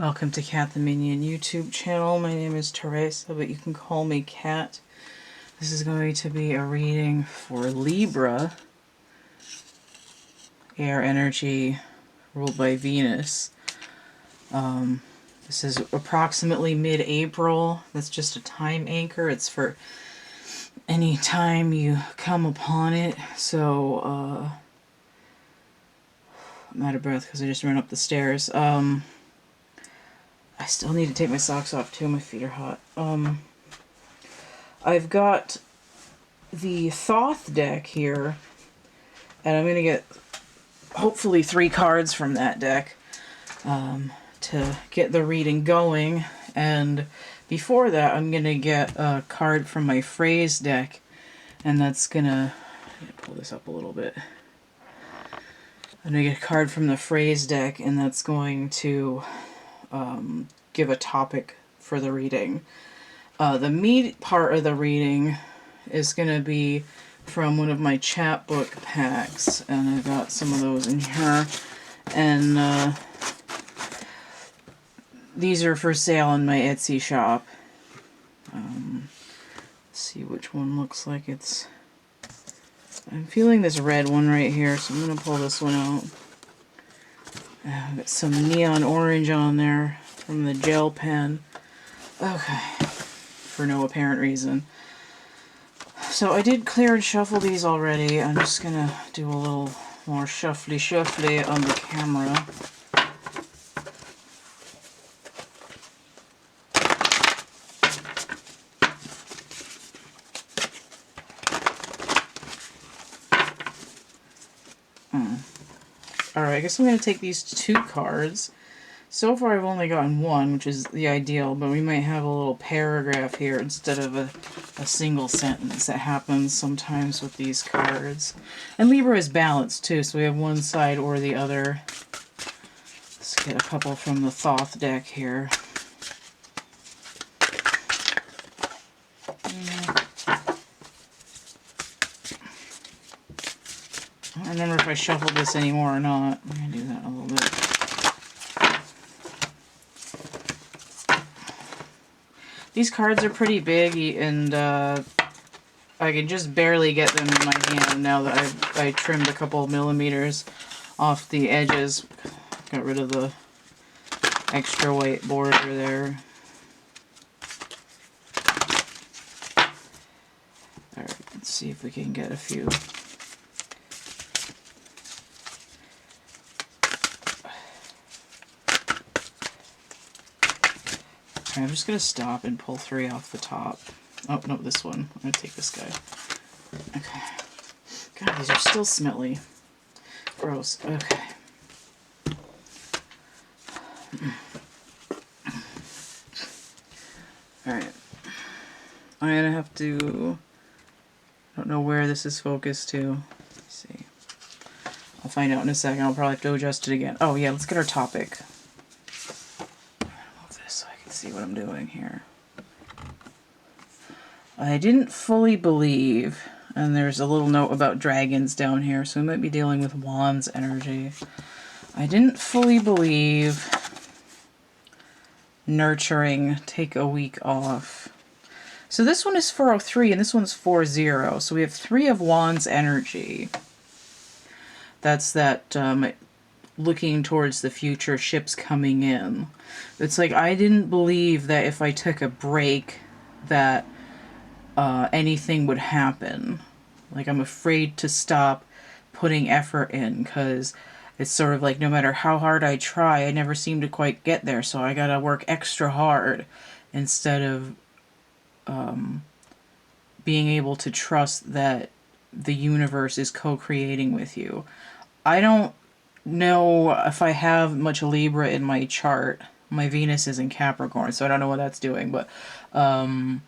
Welcome to Cat the Minion YouTube channel. My name is Teresa, but you can call me Cat. This is going to be a reading for Libra, air energy ruled by Venus. This is approximately mid-April. That's just a time anchor. It's for any time you come upon it. So, I'm out of breath because I just ran up the stairs. I still need to take my socks off too. My feet are hot. I've got the Thoth deck here, and I'm going to get hopefully 3 cards from that deck to get the reading going. And before that, I'm going to get a card from my phrase deck, and that's going to pull this up a little bit. I'm going to get a card from the phrase deck, and that's going to give a topic for the reading. The meat part of the reading is going to be from one of my chapbook packs, and I've got some of those in here. And these are for sale in my Etsy shop. Let's see which one looks like it's... I'm feeling this red one right here, so I'm going to pull this one out. I've got some neon orange on there from the gel pen. Okay. For no apparent reason. So I did clear and shuffle these already. I'm just going to do a little more shuffly on the camera. Alright, I guess I'm going to take these 2 cards. So far I've only gotten 1, which is the ideal, but we might have a little paragraph here instead of a single sentence. That happens sometimes with these cards. And Libra is balanced too, so we have one side or the other. Let's get a couple from the Thoth deck here. I don't remember if I shuffled this anymore or not. I'm going to do that in a little bit. These cards are pretty big, and I can just barely get them in my hand now that I trimmed a couple millimeters off the edges. Got rid of the extra white border there. Alright, let's see if we can get a few. I'm just going to stop and pull 3 off the top. Oh, no, this one. I'm going to take this guy. Okay. God, these are still smelly. Gross. Okay. Alright. I'm going to have to... I don't know where this is focused to. Let's see. I'll find out in a second. I'll probably have to adjust it again. Oh, yeah, let's get our topic. See what I'm doing here. I didn't fully believe, and there's a little note about dragons down here, so we might be dealing with wands energy. I didn't fully believe nurturing, take a week off. So this one is 403 and this one's 40, so we have 3 of wands energy. That's that looking towards the future, ships coming in. It's like I didn't believe that if I took a break that anything would happen. Like I'm afraid to stop putting effort in because it's sort of like no matter how hard I try, I never seem to quite get there. So I gotta work extra hard instead of being able to trust that the universe is co-creating with you. I don't know if I have much Libra in my chart. My Venus is in Capricorn, so I don't know what that's doing, but I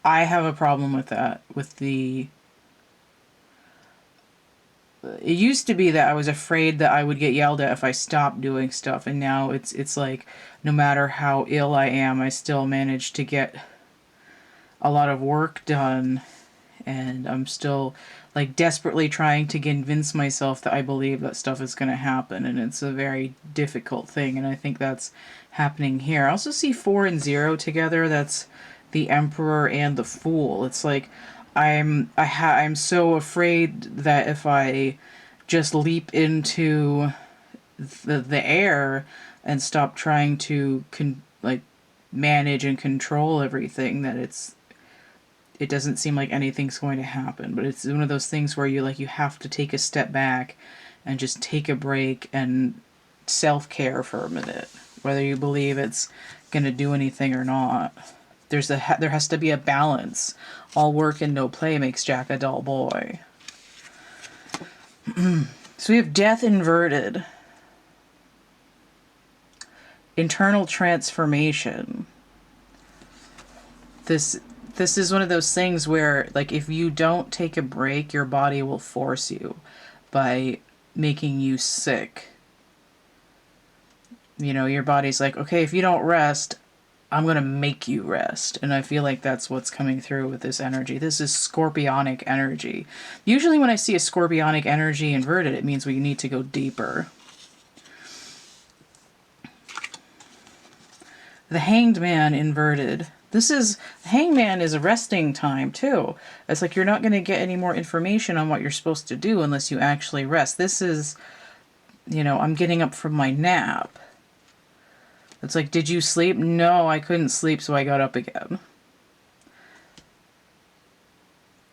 have a problem with that. With the... It used to be that I was afraid that I would get yelled at if I stopped doing stuff, and now it's like no matter how ill I am, I still manage to get a lot of work done, and I'm still like desperately trying to convince myself that I believe that stuff is going to happen, and it's a very difficult thing, and I think that's happening here. I also see 4 and 0 together. That's the Emperor and the Fool. It's like I'm so afraid that if I just leap into the air and stop trying to manage and control everything, that it doesn't seem like anything's going to happen. But it's one of those things where you have to take a step back and just take a break and self-care for a minute, whether you believe it's going to do anything or not. There has to be a balance. All work and no play makes Jack a dull boy. So we have Death inverted. Internal transformation. This is one of those things where, like, if you don't take a break, your body will force you by making you sick. You know, your body's like, okay, if you don't rest, I'm going to make you rest. And I feel like that's what's coming through with this energy. This is scorpionic energy. Usually when I see a scorpionic energy inverted, it means we need to go deeper. The Hanged Man inverted. Hangman is a resting time too. It's like you're not going to get any more information on what you're supposed to do unless you actually rest. This is, I'm getting up from my nap. It's like, did you sleep? No, I couldn't sleep, so I got up again.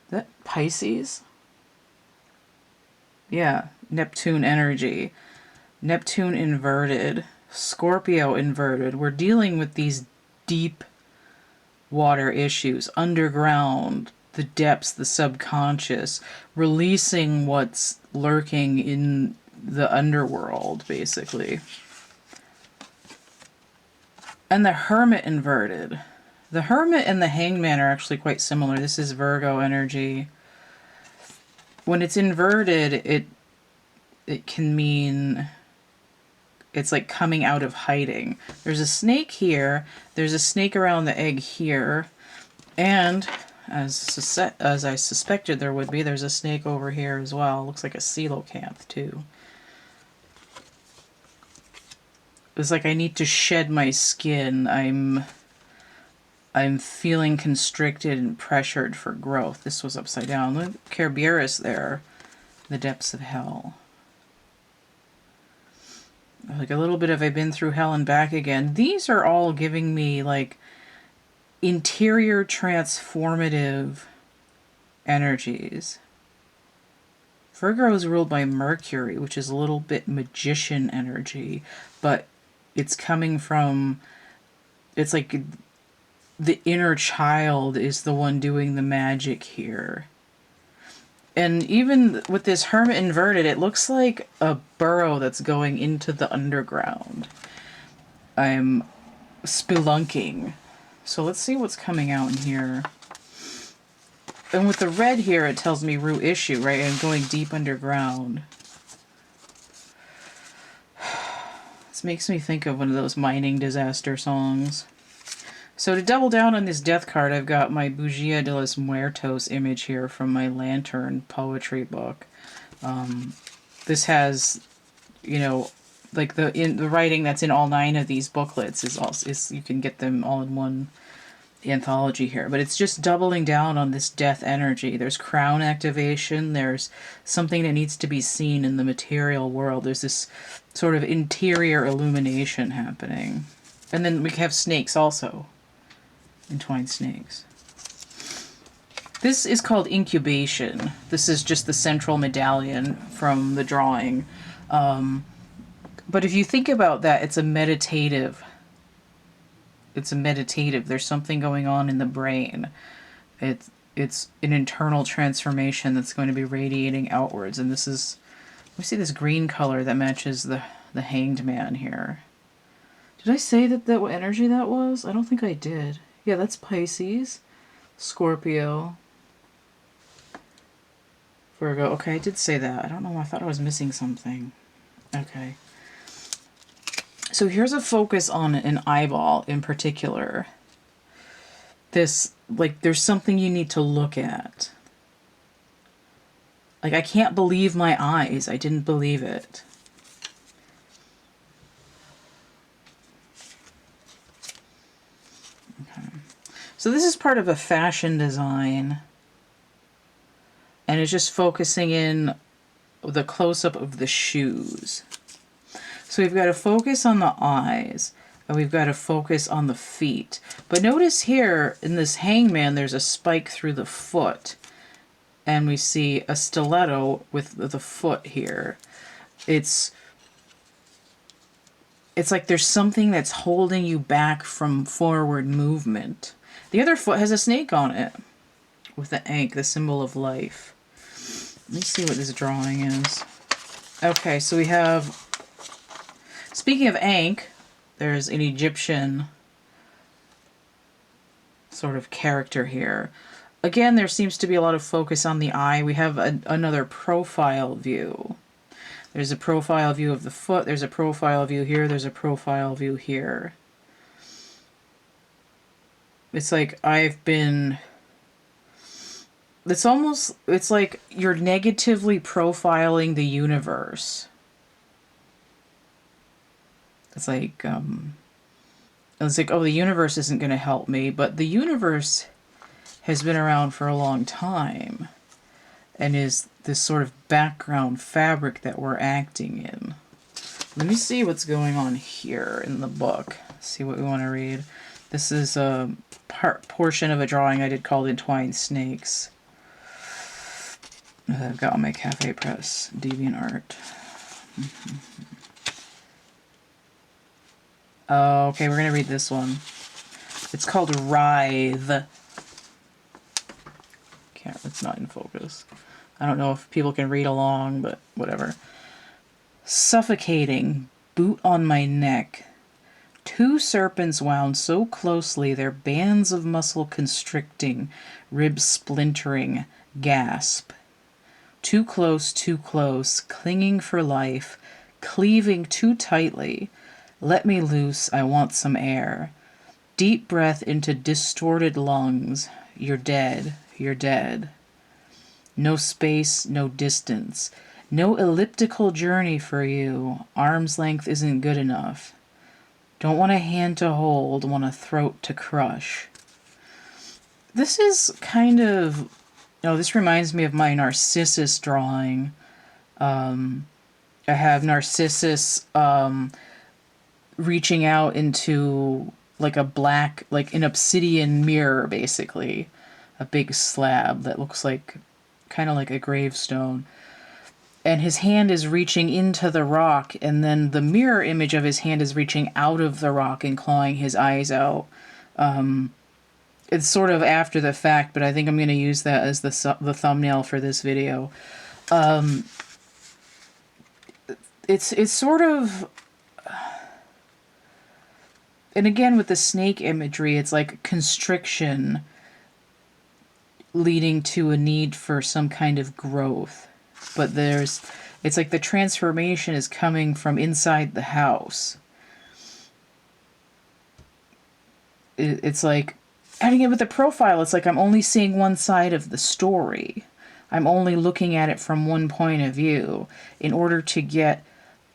Is that Pisces? Yeah, Neptune energy. Neptune inverted. Scorpio inverted. We're dealing with these deep water issues, underground, the depths, the subconscious, releasing what's lurking in the underworld, basically. And the Hermit inverted. The Hermit and the Hanged Man are actually quite similar. This is Virgo energy. When it's inverted, it can mean it's like coming out of hiding. There's a snake here. There's a snake around the egg here. And as I suspected there would be, there's a snake over here as well. Looks like a coelacanth too. It's like I need to shed my skin. I'm feeling constricted and pressured for growth. This was upside down. Look, Kerberos there. The depths of hell. Like a little bit of I've been through hell and back again. These are all giving me like interior transformative energies. Virgo is ruled by Mercury, which is a little bit magician energy, but it's coming from, it's like the inner child is the one doing the magic here. And even with this Hermit inverted, it looks like a burrow that's going into the underground. I'm spelunking. So let's see what's coming out in here. And with the red here, it tells me root issue, right? I'm going deep underground. This makes me think of one of those mining disaster songs. So to double down on this death card, I've got my Bugia de los Muertos image here from my Lantern poetry book. This has, like the writing that's in all 9 of these booklets is you can get them all in one anthology here. But it's just doubling down on this death energy. There's crown activation. There's something that needs to be seen in the material world. There's this sort of interior illumination happening. And then we have snakes also. Entwined snakes. This is called incubation. This is just the central medallion from the drawing. But if you think about that, it's a meditative. There's something going on in the brain. It's an internal transformation that's going to be radiating outwards. And this is, we see this green color that matches the Hanged Man here. Did I say that what energy that was? I don't think I did. Yeah, that's Pisces, Scorpio, Virgo. Okay, I did say that. I don't know. I thought I was missing something. Okay. So here's a focus on an eyeball in particular. This, like, there's something you need to look at. Like, I can't believe my eyes. I didn't believe it. Okay. So this is part of a fashion design. And it's just focusing in the close-up of the shoes. So we've got to focus on the eyes, and we've got to focus on the feet. But notice here, in this hangman, there's a spike through the foot. And we see a stiletto with the foot here. It's like there's something that's holding you back from forward movement. The other foot has a snake on it with the ankh, the symbol of life. Let me see what this drawing is. Okay, so we have, speaking of ankh, there's an Egyptian sort of character here. Again, there seems to be a lot of focus on the eye. We have another profile view. There's a profile view of the foot. There's a profile view here. There's a profile view here. It's like it's like you're negatively profiling the universe. It's like, oh, the universe isn't going to help me, but the universe has been around for a long time and is this sort of background fabric that we're acting in. Let me see what's going on here in the book. See what we want to read. This is a portion of a drawing I did called Entwined Snakes. I've got on my Cafe Press DeviantArt. Okay, we're going to read this one. It's called Writhe. It's not in focus. I don't know if people can read along, but whatever. Suffocating, boot on my neck. Two serpents wound so closely, their bands of muscle constricting, ribs splintering, gasp. Too close, clinging for life, cleaving too tightly. Let me loose, I want some air. Deep breath into distorted lungs. You're dead, you're dead. No space, no distance. No elliptical journey for you. Arm's length isn't good enough. Don't want a hand to hold, want a throat to crush. This is kind of... this reminds me of my Narcissus drawing. I have Narcissus reaching out into like a black, like an obsidian mirror, basically. A big slab that looks like kind of like a gravestone. And his hand is reaching into the rock, and then the mirror image of his hand is reaching out of the rock and clawing his eyes out. It's sort of after the fact, but I think I'm going to use that as the thumbnail for this video. It's sort of... And again, with the snake imagery, it's like constriction leading to a need for some kind of growth. But it's like the transformation is coming from inside the house. It's like, adding it with the profile, it's like I'm only seeing one side of the story. I'm only looking at it from one point of view. In order to get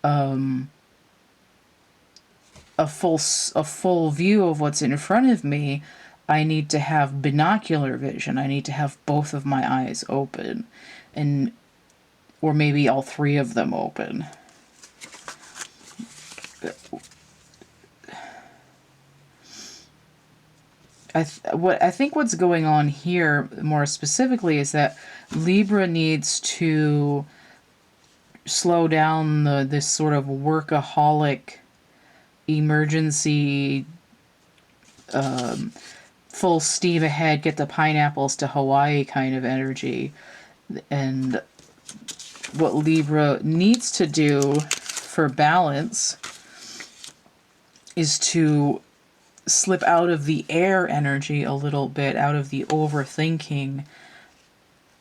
a full view of what's in front of me, I need to have binocular vision. I need to have both of my eyes open, or maybe all three of them open. I think what's going on here more specifically is that Libra needs to slow down this sort of workaholic, emergency, full steam ahead, get the pineapples to Hawaii kind of energy. And what Libra needs to do for balance is to slip out of the air energy a little bit, out of the overthinking,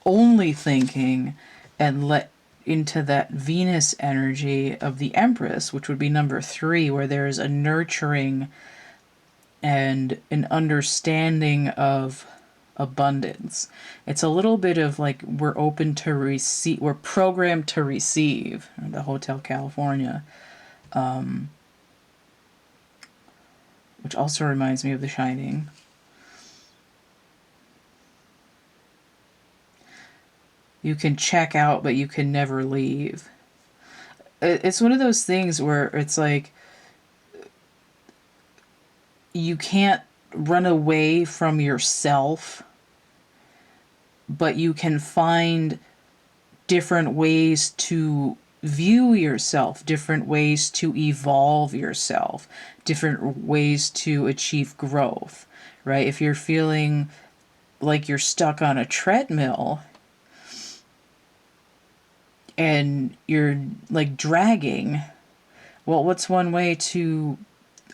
only thinking, and let into that Venus energy of the Empress, which would be number 3, where there's a nurturing and an understanding of abundance. It's a little bit of like we're open to receive, we're programmed to receive, the Hotel California, which also reminds me of The Shining. You can check out, but you can never leave. It's one of those things where it's like you can't run away from yourself, but you can find different ways to view yourself, different ways to evolve yourself, different ways to achieve growth, right? If you're feeling like you're stuck on a treadmill and you're like dragging, well, what's one way to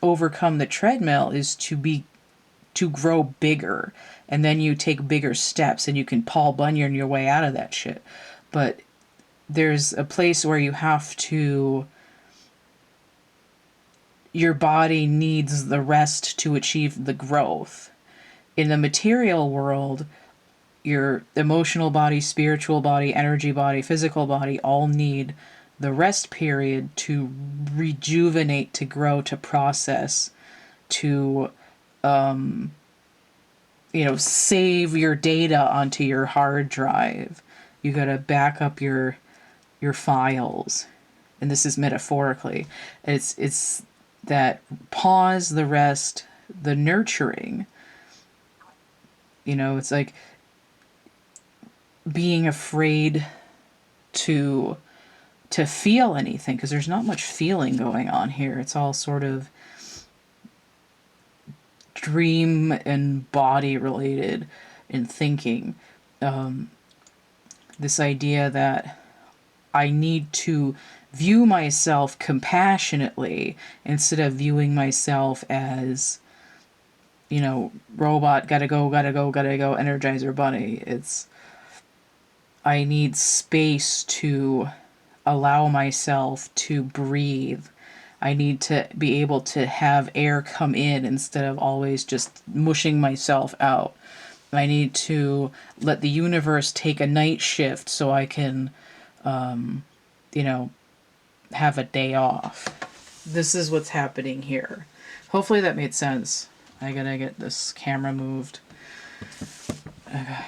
overcome the treadmill is to grow bigger, and then you take bigger steps and you can Paul Bunyan your way out of that shit. But there's a place where you have to, your body needs the rest to achieve the growth. In the material world, your emotional body, spiritual body, energy body, physical body all need the rest period to rejuvenate, to grow, to process, to save your data onto your hard drive. You got to back up your files, and this is metaphorically. It's that pause, the rest, the nurturing. It's like being afraid to feel anything, because there's not much feeling going on here. It's all sort of dream and body related in thinking. This idea that I need to view myself compassionately instead of viewing myself as, robot, gotta go, Energizer Bunny. I need space to allow myself to breathe. I need to be able to have air come in instead of always just mushing myself out. I need to let the universe take a night shift so I can, have a day off. This is what's happening here. Hopefully that made sense. I gotta get this camera moved. Okay.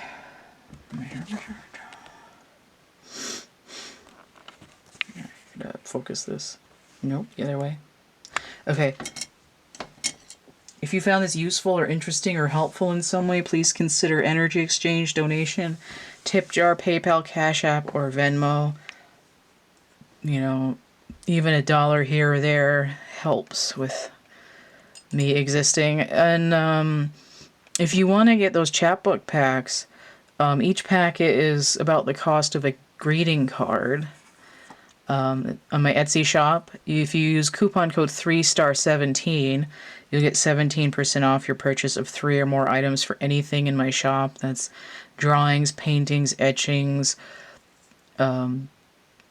Focus this. Nope, the other way. Okay. If you found this useful or interesting or helpful in some way, please consider energy exchange, donation, tip jar, PayPal, Cash App, or Venmo. Even $1 here or there helps with me existing. And if you want to get those chapbook packs, each packet is about the cost of a greeting card. On my Etsy shop, if you use coupon code 3star17, you'll get 17% off your purchase of 3 or more items for anything in my shop. That's drawings, paintings, etchings,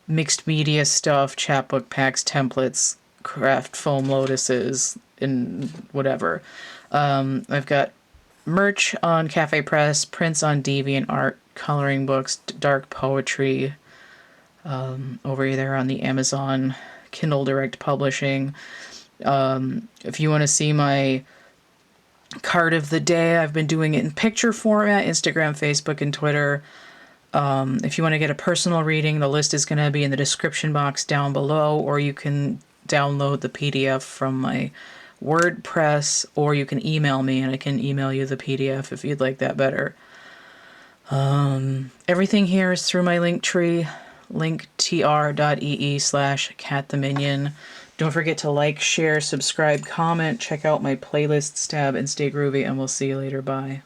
mixed media stuff, chapbook packs, templates, craft foam lotuses, and whatever. I've got merch on Cafe Press, prints on DeviantArt, coloring books, dark poetry, over there on the Amazon Kindle Direct Publishing. If you want to see my card of the day, I've been doing it in picture format, Instagram, Facebook, and Twitter. If you want to get a personal reading, the list is going to be in the description box down below, or you can download the PDF from my WordPress, or you can email me and I can email you the PDF if you'd like that better. Everything here is through my Linktree, linktr.ee/cattheminion. Don't forget to like, share, subscribe, comment, check out my playlists tab, and stay groovy, and we'll see you later. Bye.